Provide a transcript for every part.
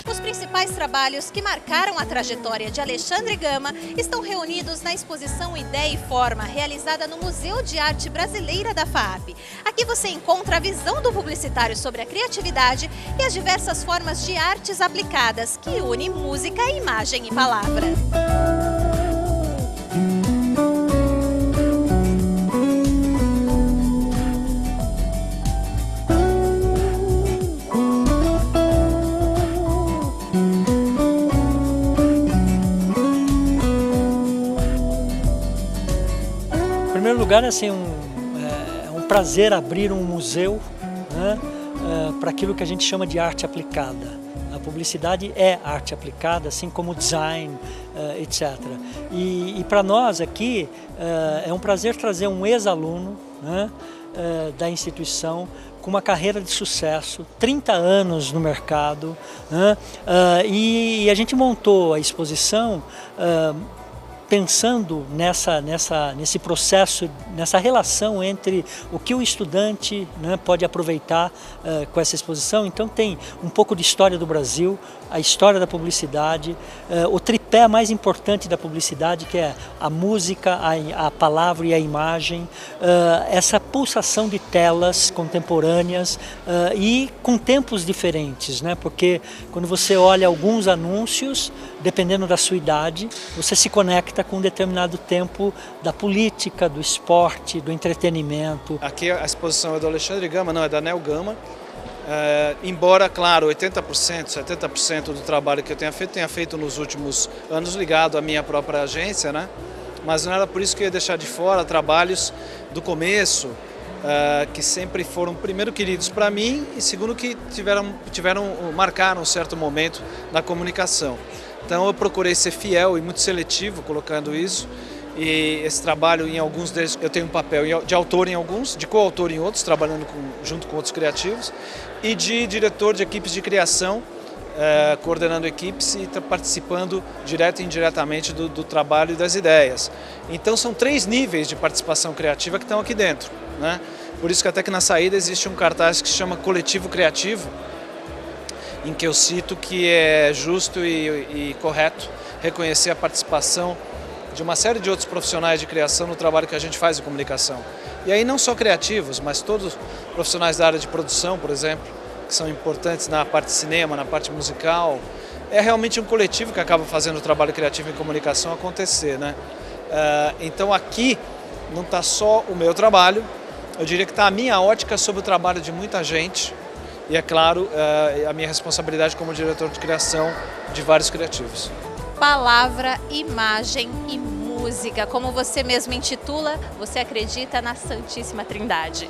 Os principais trabalhos que marcaram a trajetória de Alexandre Gama estão reunidos na exposição Ideia e Forma, realizada no Museu de Arte Brasileira da FAAP. Aqui você encontra a visão do publicitário sobre a criatividade e as diversas formas de artes aplicadas que unem música, imagem e palavra. Em primeiro lugar, assim, é um prazer abrir um museu, né, para aquilo que a gente chama de arte aplicada. A publicidade é arte aplicada, assim como o design, etc. E para nós aqui é um prazer trazer um ex-aluno, né, da instituição com uma carreira de sucesso, 30 anos no mercado, né, e a gente montou a exposição pensando nesse processo, nessa relação entre o que o estudante, né, pode aproveitar com essa exposição. Então tem um pouco de história do Brasil, a história da publicidade, o tripé mais importante da publicidade, que é a música, a palavra e a imagem, essa pulsação de telas contemporâneas e com tempos diferentes, né? Porque quando você olha alguns anúncios, dependendo da sua idade, você se conecta com um determinado tempo da política, do esporte, do entretenimento. Aqui a exposição é do Alexandre Gama, não, é da Nel Gama. Embora, claro, 80%, 70% do trabalho que eu tenha feito nos últimos anos ligado à minha própria agência, né? Mas não era por isso que eu ia deixar de fora trabalhos do começo, que sempre foram, primeiro, queridos para mim e segundo, que marcaram um certo momento na comunicação. Então eu procurei ser fiel e muito seletivo colocando isso, e esse trabalho, em alguns deles, eu tenho um papel de autor em alguns, de coautor em outros, trabalhando junto com outros criativos, e de diretor de equipes de criação, coordenando equipes e participando direto e indiretamente do trabalho e das ideias. Então são 3 níveis de participação criativa que estão aqui dentro, né? Por isso que até que na saída existe um cartaz que se chama Coletivo Criativo, em que eu cito que é justo e correto reconhecer a participação de uma série de outros profissionais de criação no trabalho que a gente faz em comunicação. E aí não só criativos, mas todos profissionais da área de produção, por exemplo, que são importantes na parte de cinema, na parte musical. É realmente um coletivo que acaba fazendo o trabalho criativo em comunicação acontecer, né? Então aqui não está só o meu trabalho, eu diria que está a minha ótica sobre o trabalho de muita gente, e, é claro, a minha responsabilidade como diretor de criação de vários criativos. Palavra, imagem e música. Como você mesmo intitula, você acredita na Santíssima Trindade.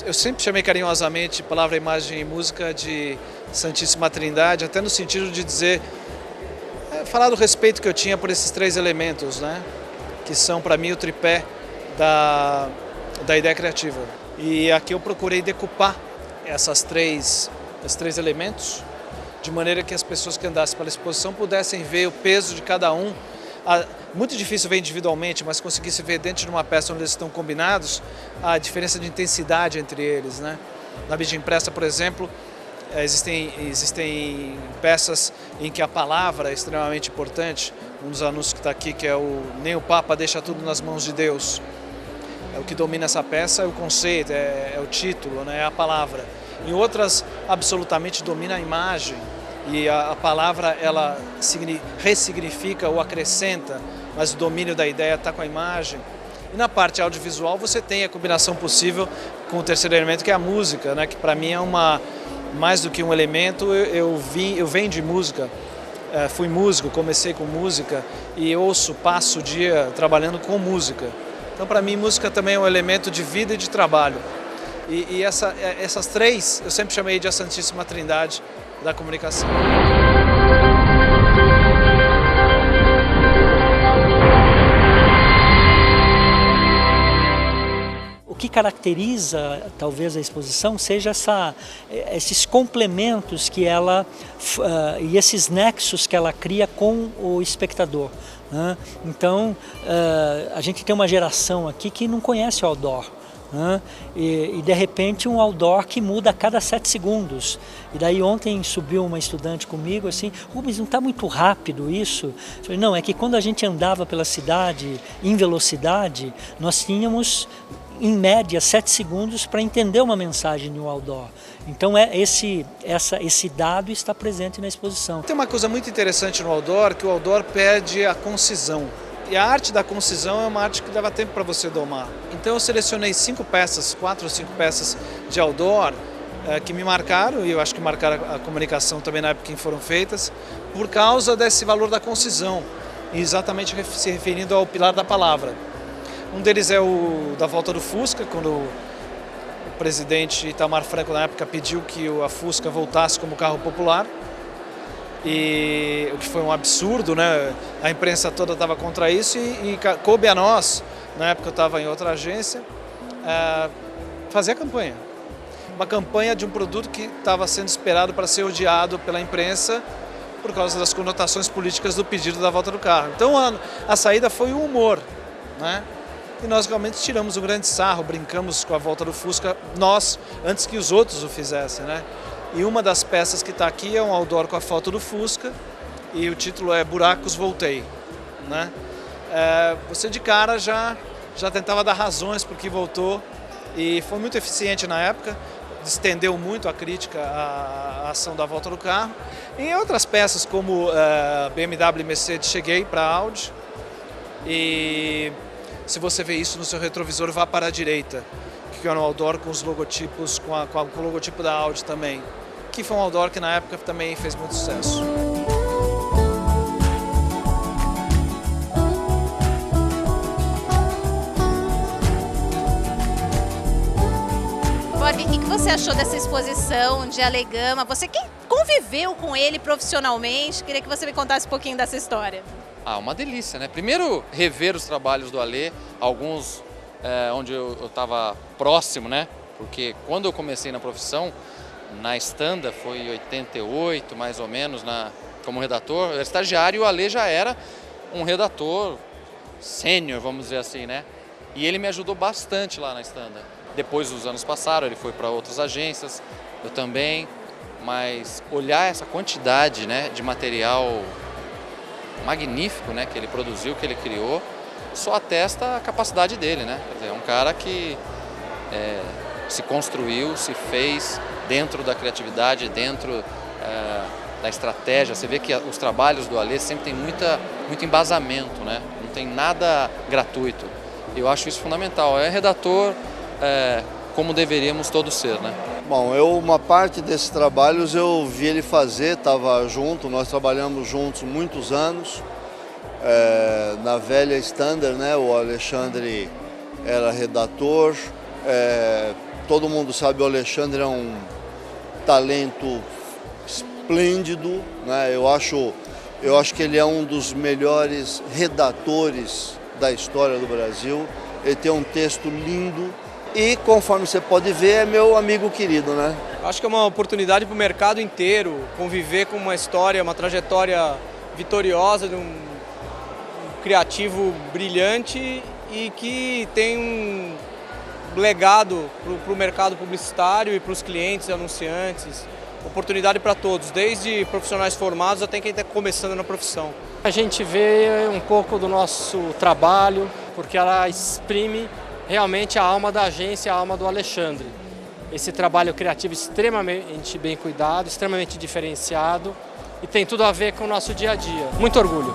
Eu sempre chamei carinhosamente palavra, imagem e música de Santíssima Trindade, até no sentido de dizer, falar do respeito que eu tinha por esses 3 elementos, né, que são para mim o tripé da ideia criativa. E aqui eu procurei decupar esses três elementos, de maneira que as pessoas que andassem pela exposição pudessem ver o peso de cada um. Muito difícil ver individualmente, mas conseguisse ver dentro de uma peça onde eles estão combinados, a diferença de intensidade entre eles, né? Na mídia impressa, por exemplo, existem peças em que a palavra é extremamente importante. Um dos anúncios que está aqui, que é o Nem o Papa deixa tudo nas mãos de Deus. O que domina essa peça é o conceito, é o título, né, é a palavra. Em outras, absolutamente domina a imagem, e a palavra ela ressignifica ou acrescenta, mas o domínio da ideia está com a imagem. E na parte audiovisual você tem a combinação possível com o terceiro elemento, que é a música, né, que para mim é mais do que um elemento. Eu venho de música, fui músico, comecei com música e passo o dia trabalhando com música. Então, para mim, música também é um elemento de vida e de trabalho. E essas 3 eu sempre chamei de a Santíssima Trindade da comunicação. O que caracteriza, talvez, a exposição seja esses complementos que ela e esses nexos que ela cria com o espectador, né? Então, a gente tem uma geração aqui que não conhece o outdoor, né? E de repente um outdoor que muda a cada 7 segundos. E daí ontem subiu uma estudante comigo assim, Rubens, não está muito rápido isso? Eu falei, não, é que quando a gente andava pela cidade em velocidade, nós tínhamos em média 7 segundos para entender uma mensagem de um outdoor. Então esse dado está presente na exposição. Tem uma coisa muito interessante no outdoor, que o outdoor perde a concisão. E a arte da concisão é uma arte que leva tempo para você domar. Então eu selecionei 4 ou 5 peças de outdoor que me marcaram, e eu acho que marcaram a comunicação também na época em que foram feitas, por causa desse valor da concisão, exatamente se referindo ao pilar da palavra. Um deles é o da volta do Fusca, quando o presidente Itamar Franco na época pediu que a Fusca voltasse como carro popular. E o que foi um absurdo, né? A imprensa toda estava contra isso e coube a nós, na época eu estava em outra agência, fazer a campanha. Uma campanha de um produto que estava sendo esperado para ser odiado pela imprensa por causa das conotações políticas do pedido da volta do carro. Então a saída foi o humor, né? E nós realmente tiramos um grande sarro, brincamos com a volta do Fusca, nós, antes que os outros o fizessem, né? E uma das peças que está aqui é um outdoor com a foto do Fusca e o título é Buracos Voltei, né? Você de cara já tentava dar razões por que voltou e foi muito eficiente na época, estendeu muito a crítica à ação da volta do carro. E outras peças como BMW e Mercedes cheguei para a Audi e se você vê isso no seu retrovisor, vá para a direita, que é um outdoor com os logotipos, com o logotipo da Audi também, que foi um outdoor que na época também fez muito sucesso. Bob, o que você achou dessa exposição de Ale Gama? Você que conviveu com ele profissionalmente, queria que você me contasse um pouquinho dessa história. Uma delícia, né? Primeiro, rever os trabalhos do Ale, alguns onde eu estava próximo, né? Porque quando eu comecei na profissão, na Standa, foi em 88, mais ou menos, como redator, eu era estagiário e o Ale já era um redator sênior, vamos dizer assim, né? E ele me ajudou bastante lá na Standa. Depois os anos passaram, ele foi para outras agências, eu também, mas olhar essa quantidade, né, de material magnífico, né, que ele produziu, que ele criou, só atesta a capacidade dele, né? Quer dizer, é um cara que se construiu, se fez dentro da criatividade, dentro da estratégia. Você vê que os trabalhos do Ale sempre tem muito embasamento, né? Não tem nada gratuito. Eu acho isso fundamental. É redator como deveríamos todos ser, né? Bom, uma parte desses trabalhos eu vi ele fazer, estava junto, nós trabalhamos juntos muitos anos. Na velha Standard, né, o Alexandre era redator. Todo mundo sabe, o Alexandre é um talento esplêndido, né? Eu acho que ele é um dos melhores redatores da história do Brasil. Ele tem um texto lindo. E, conforme você pode ver, é meu amigo querido, né? Acho que é uma oportunidade para o mercado inteiro conviver com uma história, uma trajetória vitoriosa de um criativo brilhante e que tem um legado para o mercado publicitário e para os clientes e anunciantes. Oportunidade para todos, desde profissionais formados até quem está começando na profissão. A gente vê um pouco do nosso trabalho, porque ela exprime realmente a alma da agência, a alma do Alexandre. Esse trabalho criativo extremamente bem cuidado, extremamente diferenciado e tem tudo a ver com o nosso dia a dia. Muito orgulho.